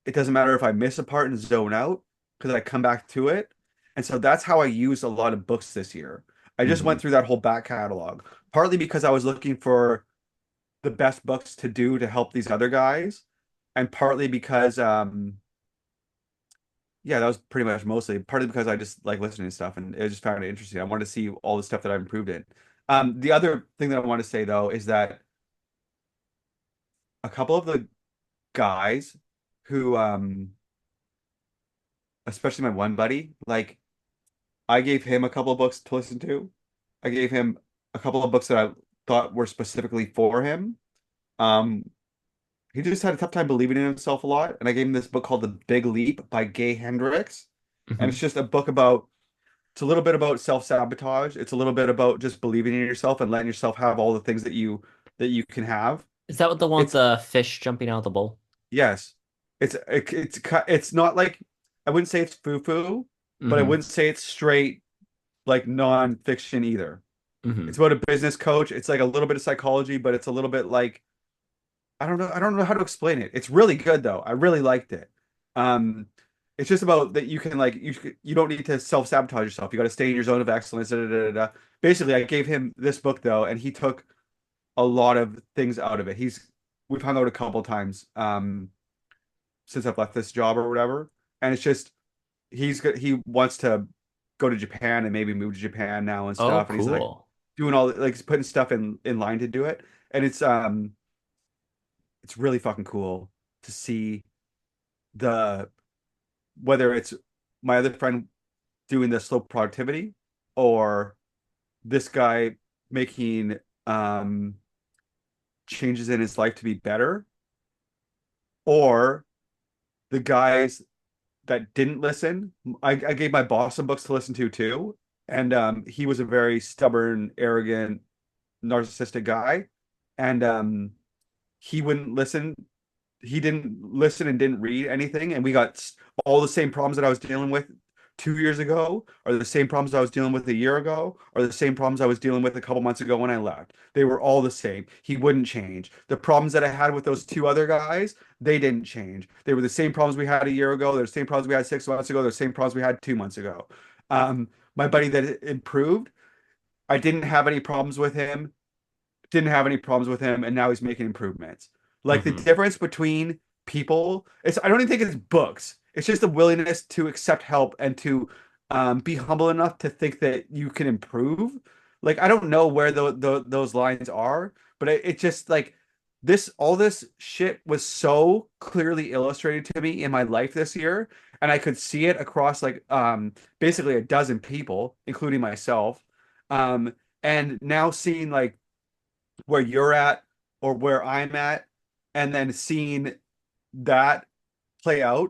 It doesn't matter if I miss a part and zone out because I come back to it. And so that's how I used a lot of books this year. I just Hmm. went through that whole back catalog, partly because I was looking for the best books to do to help these other guys, and partly because yeah, that was pretty much mostly partly because I just like listening to stuff and it just found it interesting. I wanted to see all the stuff that I've improved in. The other thing that I want to say though is that a couple of the guys who especially my one buddy, like I gave him a couple of books to listen to. I gave him a couple of books that I thought were specifically for him. Um, he just had a tough time believing in himself a lot, and I gave him this book called The Big Leap by Gay Hendricks. And it's Hmm. just a book about, it's a little bit about self-sabotage. It's a little bit about just believing in yourself and letting yourself have all the things that you can have. Is that what the one with It's the fish jumping out of the bowl? yes. It's not like, I wouldn't say it's foo-foo, but I Hmm. wouldn't say it's straight like non-fiction either. Hmm. It's about a business coach. It's like a little bit of psychology, but it's a little bit like I don't know how to explain it. It's really good though. I really liked it. Um, it's just about that you can like you don't need to self-sabotage yourself. You got to stay in your zone of excellence. Da, da, da, da, da. Basically, I gave him this book though, and he took a lot of things out of it. We've hung out a couple times since I've left this job or whatever, and it's just he wants to go to Japan and maybe move to Japan now and Oh, stuff, and he's like cool. doing all like he's putting stuff in line to do it, and it's really fucking cool to see the whether it's my other friend doing the slow productivity or this guy making um changes in his life to be better, or the guys that didn't listen. I gave my boss some books to listen to too, and he was a very stubborn, arrogant, narcissistic guy, and he wouldn't listen. He didn't listen and didn't read anything, and we got all the same problems that I was dealing with 2 years ago, or the same problems I was dealing with a year ago, or the same problems I was dealing with a couple months ago when I left. They were all the same. He wouldn't change. The problems that I had with those two other guys, they didn't change. They were the same problems we had a year ago. They're the same problems we had 6 months ago. They're the same problems we had 2 months ago. My buddy that improved, I didn't have any problems with him, and now he's making improvements. Like the Hmm. difference between people, it's I don't even think it's books. It's just the willingness to accept help and to be humble enough to think that you can improve. Like I don't know where those lines are, but it just like this all this shit was so clearly illustrated to me in my life this year, and I could see it across like basically a dozen people, including myself. Um, and now seeing like where you're at or where I'm at, and then seeing that play out.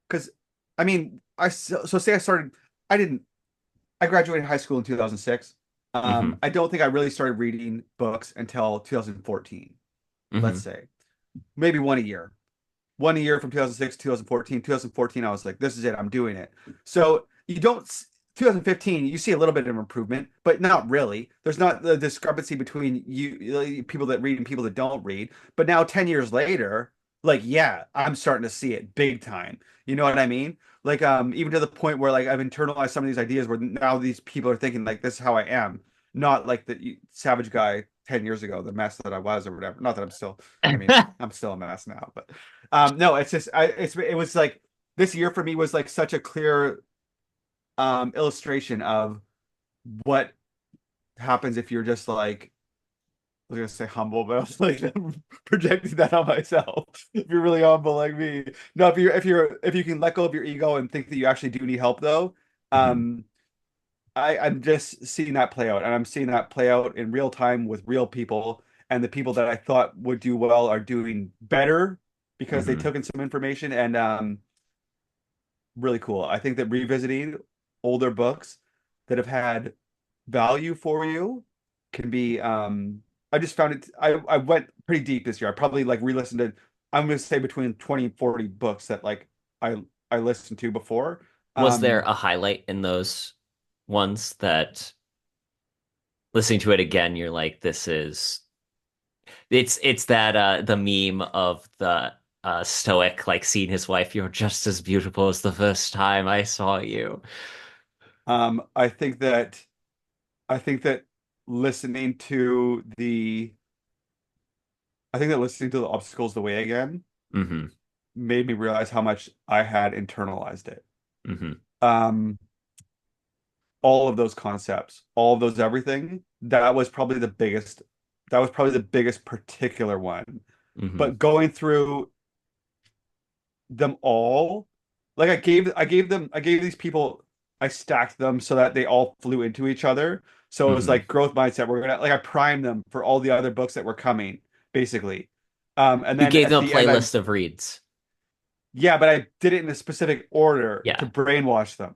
Because I mean, so say I didn't, I graduated high school in 2006. Hmm. I don't think I really started reading books until 2014, let's Hmm. say, maybe one a year from 2006 to 2014. 2014, I was like, this is it. I'm doing it. So you don't, 2015, you see a little bit of improvement, but not really. There's not the discrepancy between people that read and people that don't read. But now, 10 years later, like, yeah, I'm starting to see it big time. You know what I mean? Like, even to the point where like I've internalized some of these ideas where now these people are thinking like this is how I am, not like the savage guy 10 years ago, the mess that I was or whatever. Not that I'm still, I mean, I'm still a mess now, but no, it's just it was like this year for me was like such a clear illustration of what happens if you're just like I was gonna say humble, but I was like projecting that on myself. If you're really humble like me. No, if you can let go of your ego and think that you actually do need help though, Hmm. um I'm just seeing that play out and I'm seeing that play out in real time with real people and the people that I thought would do well are doing better because they Hmm. took in some information and really cool. I think that revisiting older books that have had value for you can be I just found it I went pretty deep this year. I probably like re-listened to I'm gonna say between 20 and 40 books that like I listened to before. Was there Um a highlight in those ones that listening to it again, you're like, this is it's that the meme of the stoic like seeing his wife, you're just as beautiful as the first time I saw you. um I think that I think that listening to the I think that listening to the obstacles the way again Hmm. made me realize how much I had internalized it. Hmm. Um all of those concepts, all of those everything, that was probably the biggest particular one. Hmm. But going through them all, like I gave these people I stacked them so that they all flew into each other. So it was Hmm. like growth mindset. We're gonna like I primed them for all the other books that were coming, basically. And You then gave at them a the end playlist of reads. yeah, but I did it in a specific order to Yeah. brainwash them.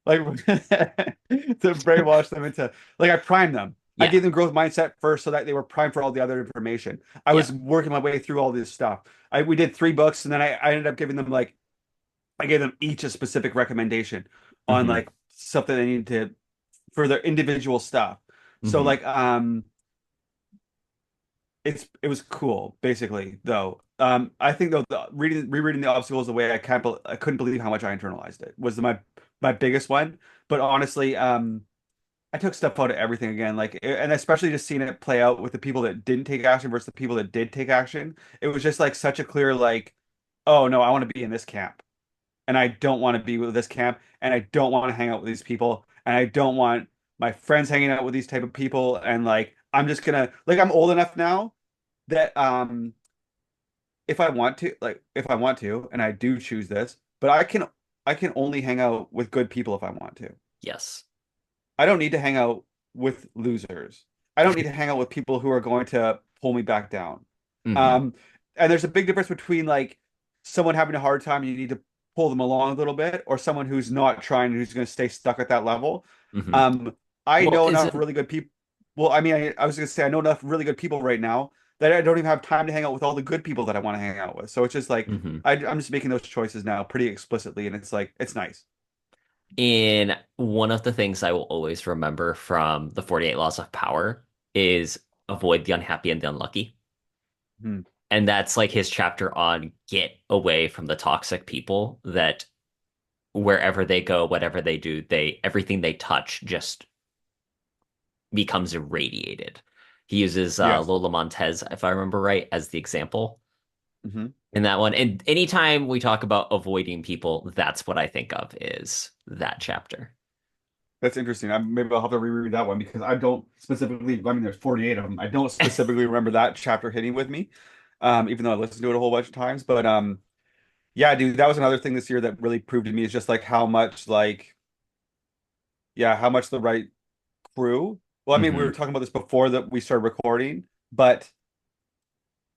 Like to brainwash them into like I primed them. I Yeah. gave them growth mindset first so that they were primed for all the other information. I Yeah. was working my way through all this stuff. We did 3 books and then I ended up giving them like I gave them each a specific recommendation on Hmm. like something they needed to for their individual stuff. So Hmm. like it was cool basically though. I think though rereading the obstacles the way I couldn't believe how much I internalized it was my biggest one. But honestly, I took stuff out of everything again, like, and especially just seeing it play out with the people that didn't take action versus the people that did take action. It was just like such a clear, like, oh no, I want to be in this camp, and I don't want to be with this camp, and I don't want to hang out with these people, and I don't want my friends hanging out with these type of people, and like, I'm just gonna, like, I'm old enough now that if I want to, and I do choose this, but I can only hang out with good people if I want to. Yes. I don't need to hang out with losers. I don't need to hang out with people who are going to pull me back down. Hmm. Um, and there's a big difference between like someone having a hard time, you need to pull them along a little bit, or someone who's not trying, who's going to stay stuck at that level. Hmm. Um, I Well, know enough isn't really good people. Well, I was going to say I know enough really good people right now that I don't even have time to hang out with all the good people that I want to hang out with. So it's just like mhm. I'm just making those choices now pretty explicitly, and it's like it's nice. In one of the things I will always remember from the 48 Laws of Power is avoid the unhappy and the unlucky. Hmm. And that's like his chapter on get away from the toxic people that wherever they go, whatever they do, they everything they touch just becomes irradiated. He uses Yes. Lola Montez, if I remember right, as the example Hmm. in that one. And anytime we talk about avoiding people, that's what I think of is that chapter. That's interesting. Maybe I'll have to reread that one because I don't specifically, I mean, there's 48 of them. I don't specifically remember that chapter hitting with me, even though I listened to it a whole bunch of times. But yeah, dude, that was another thing this year that really proved to me is just like how much, like, yeah, how much the right crew. Well, I mean, we were Hmm. talking about this before that we started recording, but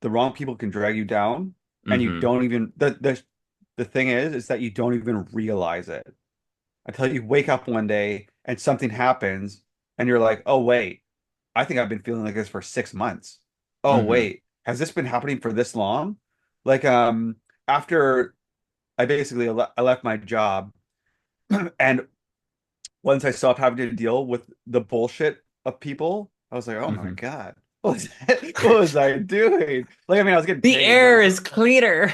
the wrong people can drag you down, and you Hmm. don't even, the thing is that you don't even realize it until you wake up one day and something happens, and you're like, oh, wait. I think I've been feeling like this for 6 months. Oh, Hmm. wait, has this been happening for this long? Like, after I left my job, and once I stopped having to deal with the bullshit of people, I was like, oh my Hmm. God, what was I doing? Like, I mean, I was getting The paid, but air it's is cleaner.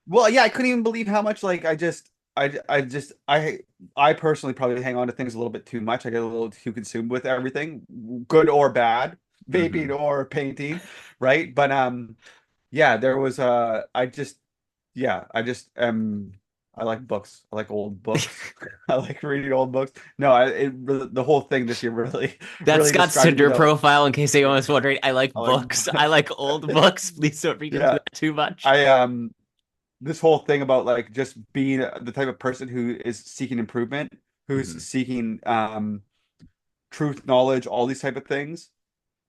well, yeah, I couldn't even believe how much like I personally probably hang on to things a little bit too much. I get a little too consumed with everything, good or bad, vaping Hmm. or painting, right? But yeah, there was I just I like books. I like old books. I like reading old books. No, the whole thing this year really That's really Scott's described to me Tinder though. profile, in case anyone was wondering. I like I like books. I like old books. Please don't read into yeah. that too much. I this whole thing about like just being the type of person who is seeking improvement, Hmm. who's seeking truth, knowledge, all these type of things,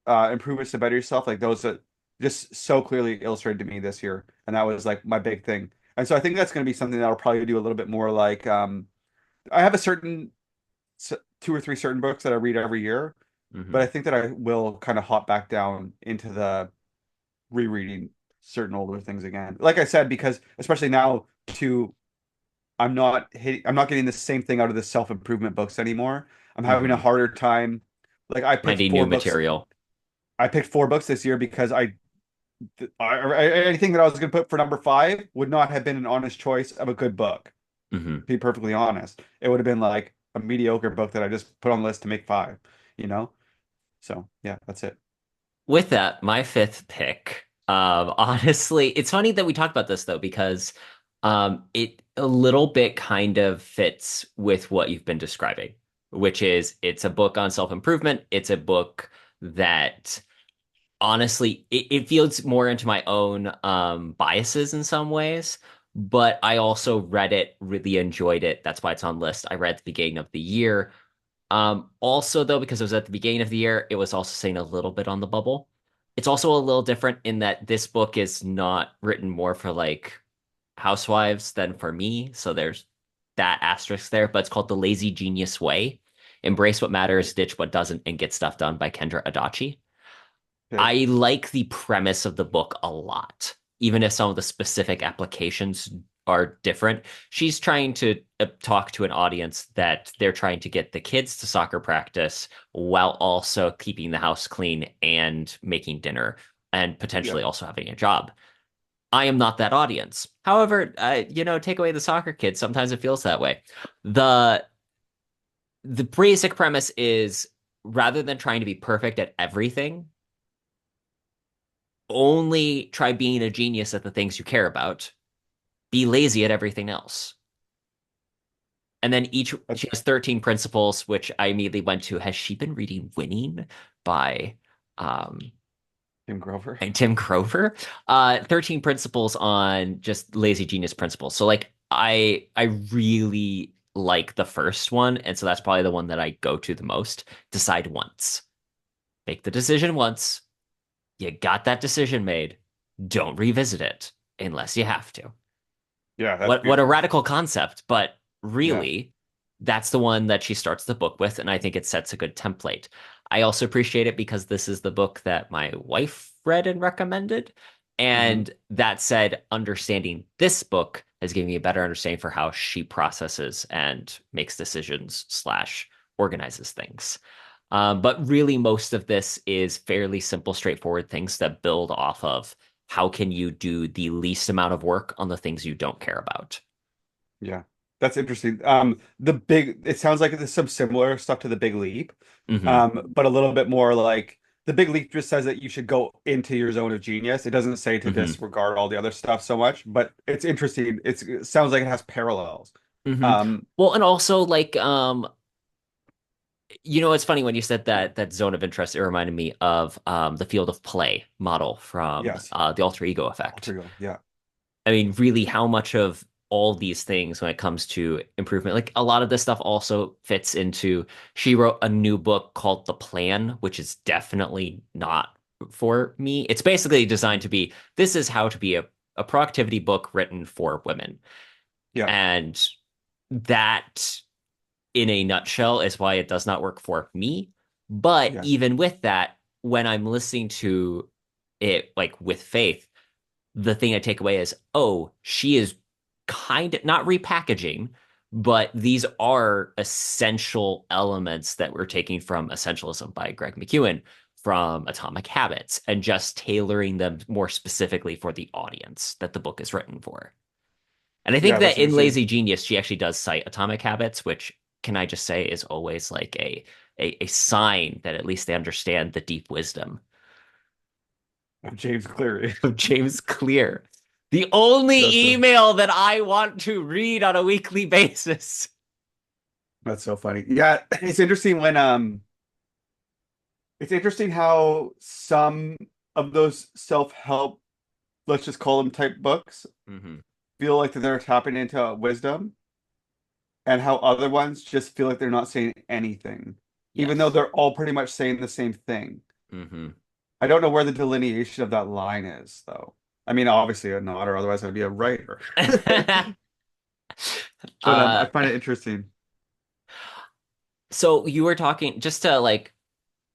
improvements to better yourself, like those that just so clearly illustrated to me this year, and that was like my big thing. And so I think that's going to be something that I'll probably do a little bit more. Like I have a certain two or three certain books that I read every year, but Hmm. I think that I will kind of hop back down into the rereading certain older things again. Like I said, because especially now too I'm not getting the same thing out of the self-improvement books anymore. I'm having a Hmm. harder time. Like Finding new material. I picked four books this year because anything that I was going to put for number five would not have been an honest choice of a good book. Hmm. To be perfectly honest, it would have been like a mediocre book that I just put on the list to make five, you know? So yeah, that's it. With that, my fifth pick. Honestly, it's funny that we talked about this though, because it a little bit kind of fits with what you've been describing, which is it's a book on self-improvement. It's a book that honestly, it feels more into my own biases in some ways, but I also read it, really enjoyed it. That's why it's on list. I read at the beginning of the year. Also, though, because it was at the beginning of the year, it was also saying a little bit on the bubble. It's also a little different in that this book is not written more for like housewives than for me. So there's that asterisk there, but it's called The Lazy Genius Way. Embrace what matters, ditch what doesn't, and get stuff done by Kendra Adachi. Okay. I like the premise of the book a lot, even if some of the specific applications are different. She's trying to talk to an audience that they're trying to get the kids to soccer practice while also keeping the house clean and making dinner and Yeah. potentially also having a job. I am not that audience. However, take away the soccer kids, sometimes it feels that way. The the basic premise is rather than trying to be perfect at everything, only try being a genius at the things you care about. Be lazy at everything else. And then she has 13 principles, which I immediately went to. Has she been reading Winning by um Tim Grover. and Tim Crover? 13 principles on just lazy genius principles. So like I really like the first one, and so that's probably the one that I go to the most. Decide once. Make the decision once. You got that decision made. Don't revisit it unless you have to. Yeah, that's What a beautiful. radical concept, but Yeah. really, that's the one that she starts the book with, and I think it sets a good template. I also appreciate it because this is the book that my wife read and recommended. Hmm. And that said, understanding this book has given me a better understanding for how she processes and makes decisions slash organizes things. But really, most of this is fairly simple, straightforward things that build off of how can you do the least amount of work on the things you don't care about. Yeah. That's interesting. It sounds like there's some similar stuff to the Big Leap, Hmm. but a little bit more like the Big Leap just says that you should go into your zone of genius. It doesn't say to Hmm. disregard all the other stuff so much, but it's interesting. It sounds like it has parallels. Hmm. Um, Well, and also like it's funny when you said that zone of interest, it reminded me of the field of play model from yes. the alter ego Alter effect. ego. Yeah. I mean, really, how much of all these things when it comes to improvement, like a lot of this stuff also fits into, she wrote a new book called The Plan, which is definitely not for me. It's basically designed to be, this is how to be a productivity book written for women. Yeah. And that, in a nutshell, is why it does not work for me. But Yeah. even with that, when I'm listening to it like with faith, the thing I take away is, oh, she is kind of not repackaging, but these are essential elements that we're taking from Essentialism by Greg McKeown, from Atomic Habits, and just tailoring them more specifically for the audience that the book is written for. And I think Yeah, that that's in interesting. Lazy Genius, she actually does cite Atomic Habits, which can I just say is always like a sign that at least they understand the deep wisdom James Cleary. of James Clear. The only That's email that I want to read on a weekly basis. that's so funny. Yeah, it's interesting how some of those self-help, let's just call them type books, Hmm. feel like that they're tapping into wisdom, and how other ones just feel like they're not saying anything, even though Yes. they're all pretty much saying the same thing. Hmm. I don't know where the delineation of that line is, though. I mean, obviously not, or otherwise I'd be a writer. But uh, I find it interesting. so you were talking just to like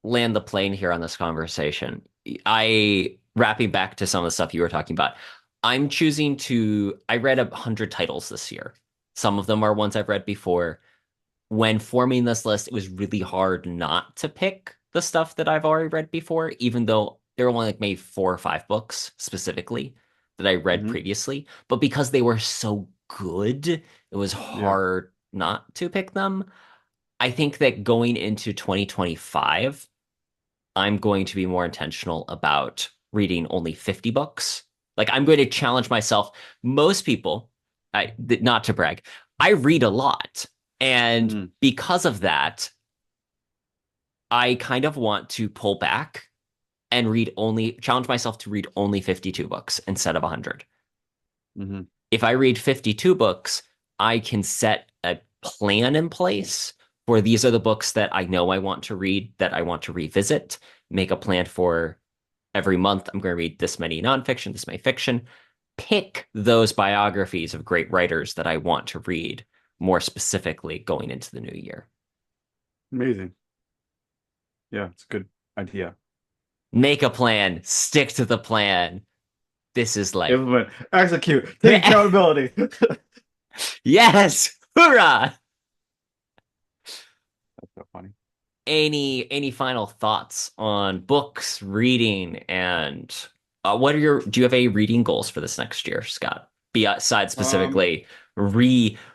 land the plane here on this conversation. I wrapping back to some of the stuff you were talking about. I read 100 titles this year. Some of them are ones I've read before. When forming this list, it was really hard not to pick the stuff that I've already read before, even though there were only like maybe 4 or 5 books specifically that I read Hmm. previously. But because they were so good, it was Yeah. hard not to pick them. I think that going into 2025, I'm going to be more intentional about reading only 50 books. Like I'm going to challenge myself. Most people, not to brag, I read a lot. And Hmm. because of that, I kind of want to pull back and challenge myself to read only 52 books instead of 100. Hmm. If I read 52 books, I can set a plan in place for these are the books that I know I want to read, that I want to revisit, make a plan for every month. I'm going to read this many nonfiction, this many fiction, pick those biographies of great writers that I want to read more specifically going into the new year. Amazing. Yeah, it's a good idea. Make a plan, stick to the plan. This is life. Implement, execute, take accountability. Yes. Hoorah! That's so funny. Any final thoughts on books, reading, and what are your do you have any reading goals for this next year, Scott? Besides Um, specifically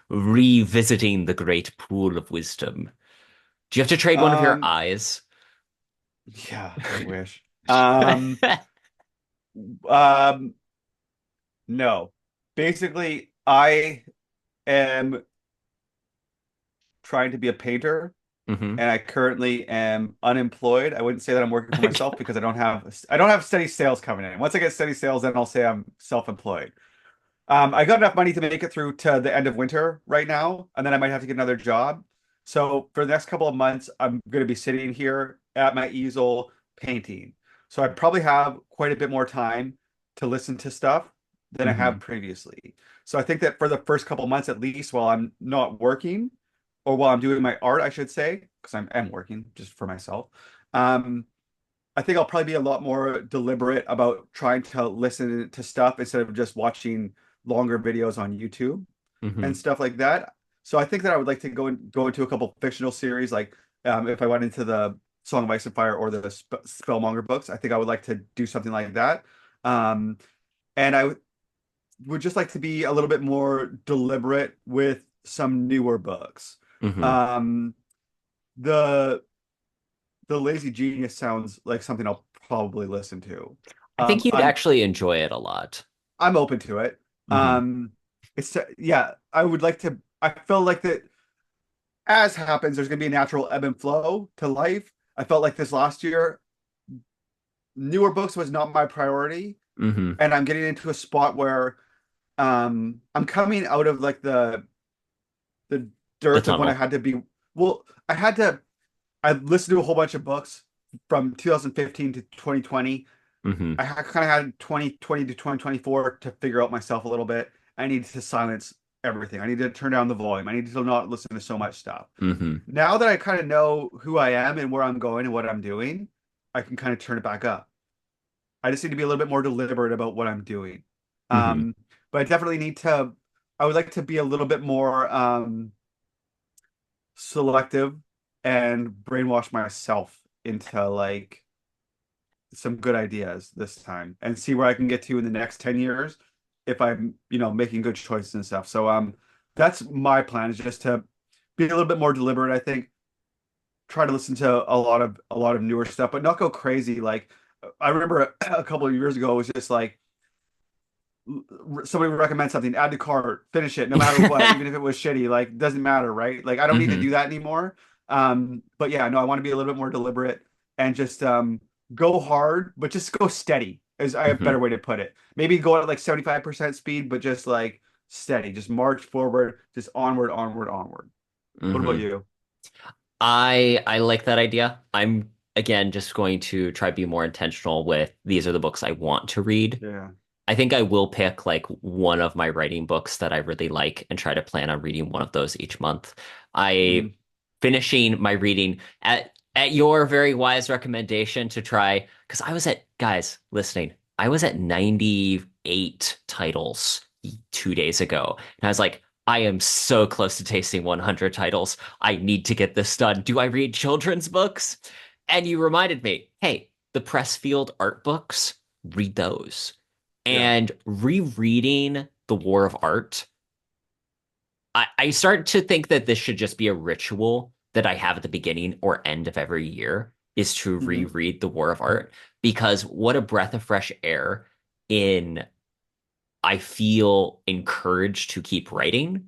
revisiting the great pool of wisdom. Do you have to trade one of your um, eyes? yeah, I wish. Um, no. Basically, I am trying to be a painter, Hmm. and I currently am unemployed. I wouldn't say that I'm working for myself because I don't have steady sales coming in. Once I get steady sales, then I'll say I'm self-employed. I got enough money to make it through to the end of winter right now, and then I might have to get another job. So for the next couple of months, I'm going to be sitting here at my easel painting. So I probably have quite a bit more time to listen to stuff than I have Hmm. previously. So I think that for the first couple of months, at least while I'm not working, or while I'm doing my art, I should say, because I'm working just for myself. Um, I think I'll probably be a lot more deliberate about trying to listen to stuff instead of just watching longer videos on YouTube and Hmm. stuff like that. So I think that I would like to go into a couple fictional series, like if I went into the Song of Ice and Fire or the Spellmonger books, I think I would like to do something like that. Um, and would just like to be a little bit more deliberate with some newer books. Hmm. Um, the the Lazy Genius sounds like something I'll probably listen to. I think you'd I'm actually enjoy it a lot. I'm open to it. Hmm. It's yeah, I would like to. I feel like that as happens, there's gonna be a natural ebb and flow to life. I felt like this last year, newer books was not my priority, Hmm. and I'm getting into a spot where I'm coming out of like the The dearth of when I tunnel. had to be. Well, I listened to a whole bunch of books from 2015 to 2020. Hmm. I kind of had 2020 to 2024 to figure out myself a little bit. I needed to silence everything. I needed to turn down the volume. I needed to not listen to so much stuff. Hmm. Now that I kind of know who I am and where I'm going and what I'm doing, I can kind of turn it back up. I just need to be a little bit more deliberate about what I'm doing. Hmm. Um, but I definitely need to, I would like to be a little bit more selective and brainwash myself into like some good ideas this time and see where I can get to in the next 10 years if I'm, making good choices and stuff. So that's my plan is just to be a little bit more deliberate, I think. Try to listen to a lot of newer stuff, but not go crazy. Like I remember a couple of years ago, it was just like somebody would recommend something, add to cart, finish it, no matter what, even if it was shitty, like doesn't matter, right? Like I don't need to Hmm. do that anymore. But yeah, no, I want to be a little bit more deliberate and just go hard, but just go steady is a better Hmm. way to put it. Maybe go at like 75% speed, but just like steady, just march forward, just onward, onward, onward. What about Hmm. you? I like that idea. I'm again just going to try to be more intentional with these are the books I want to read. Yeah. I think I will pick like one of my writing books that I really like and try to plan on reading one of those each month. I Hmm. finishing my reading at your very wise recommendation to try because I was at guys listening. I was at 98 titles 2 days ago. And I was like, I am so close to tasting 100 titles. I need to get this done. Do I read children's books? And you reminded me, hey, the Pressfield art books, read those. Yeah. And rereading The War of Art, I start to think that this should just be a ritual that I have at the beginning or end of every year is to Hmm. reread The War of Art because what a breath of fresh air in I feel encouraged to keep writing.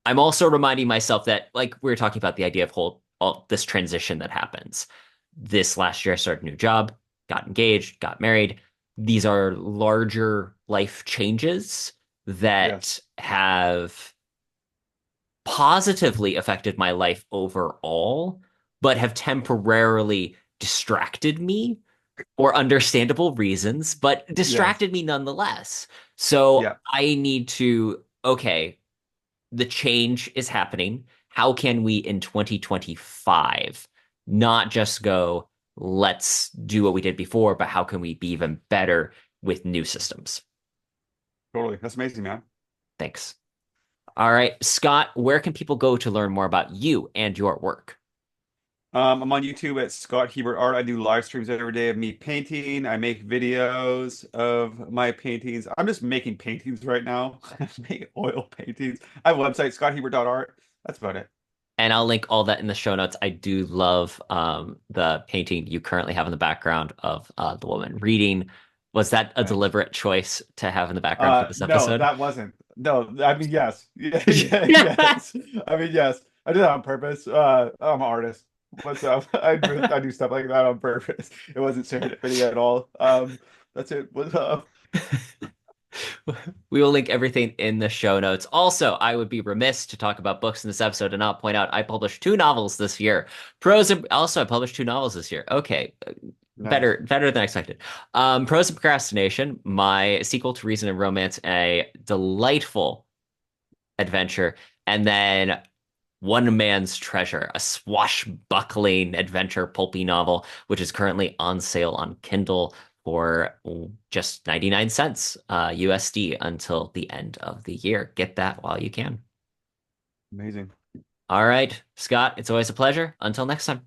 I'm also reminding myself that, like we were talking about the idea of whole all this transition that happens. This last year, I started a new job, got engaged, got married. These are larger life changes Yes. that have positively affected my life overall, but have temporarily distracted me for understandable reasons, but Yes. distracted me nonetheless. So Yeah. I need to, okay, the change is happening. How can we in 2025 not just go, let's do what we did before, but how can we be even better with new systems? Totally. That's amazing, man. Thanks. All right, Scott, where can people go to learn more about you and your work? I'm on YouTube at Scott Hebert Art. I do live streams every day of me painting. I make videos of my paintings. I'm just making paintings right now. I make oil paintings. I have a website, scotthebert.art. That's about it. And I'll link all that in the show notes. I do love the painting you currently have in the background of the woman reading. Was that a Thanks. deliberate choice to have in the background for this No, episode? that wasn't. No, I mean, yes. Yeah, yeah, yes. I mean, yes. I did that on purpose. I'm an artist. What's up? I do stuff like that on purpose. It wasn't serendipity at all. That's it. What's up? We will link everything in the show notes. Also, I would be remiss to talk about books in this episode and not point out I published two novels this year. Prose and also I published two novels this year. Okay, Nice. better than expected. Prose and Procrastination, my sequel to Reason and Romance, a delightful adventure, and then One Man's Treasure, a swashbuckling adventure pulpy novel, which is currently on sale on Kindle for just 99 cents USD until the end of the year. Get that while you can. Amazing. All right, Scott, it's always a pleasure. Until next time.